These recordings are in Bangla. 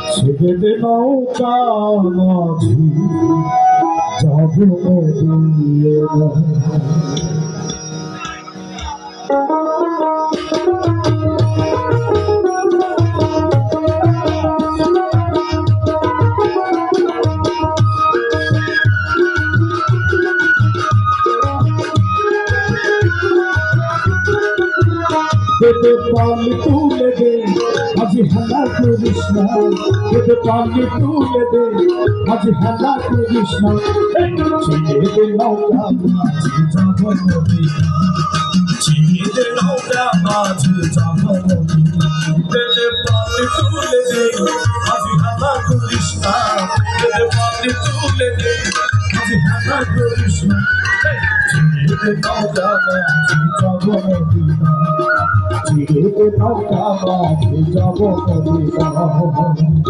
ছেড়ে নৌকা মাঝি যাব নদীয়ে কেটে পানি তুলে দে আজি হেলা করিস না কেটে পানি তুলে দে আজি হেলা করিস না ছেড়ে দে নৌকা মাঝি যাব নদী ছেড়ে দে নৌকা মাঝি যাব নদী কেটে পানি তুলে দে আজি হেলা করিস না কেটে পানি তুলে দে আজি হেলা করিস না ছেড়ে দে নৌকা মাঝি যাব নদী ছেড়ে নৌকা মাঝি যাব কবিতা নদী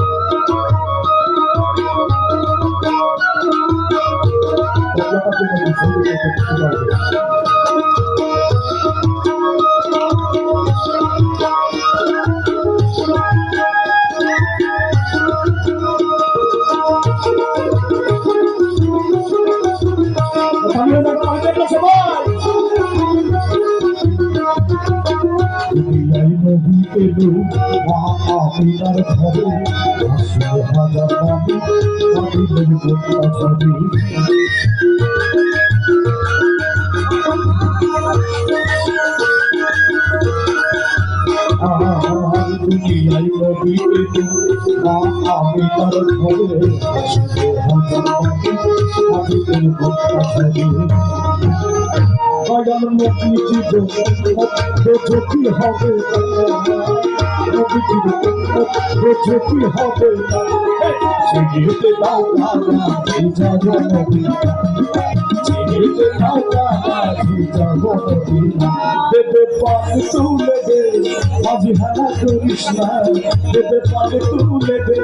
এলো মা আমিনার ঘরে আসলে হাজার পানি পানির গোটা ছবি আমার দুনিয়ায় নদী এলো মা আমিনার ঘরে আসলে হাজার পানি পানির গোটা ছবি দয়াল নদী জীবন বোঝো কি হবে নদী জীবন বোঝো কি হবে ছেড়ে নৌকা মাঝি যাব নদী ছেড়ে নৌকা মাঝি যাব নদী দেবে পানি তুলে দে মাঝি হেলা করিস না দেবে পানি তুলে দে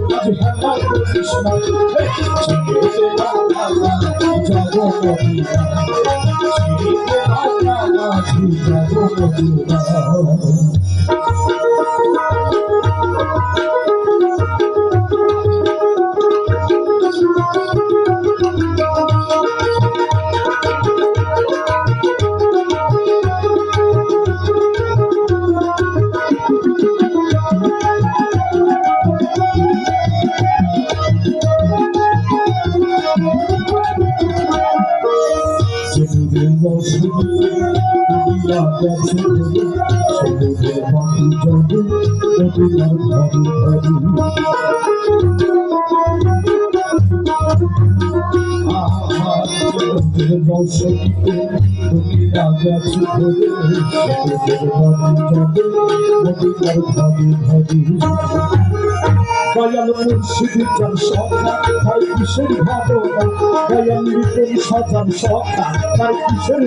মাঝি হেলা করিস না ছেড়ে নৌকা মাঝি যাব নদী দয়াল মুর্শিদের যার সখা তার কিসের ভাবনা দয়াল নিতেন সাজান সখা তার কিসের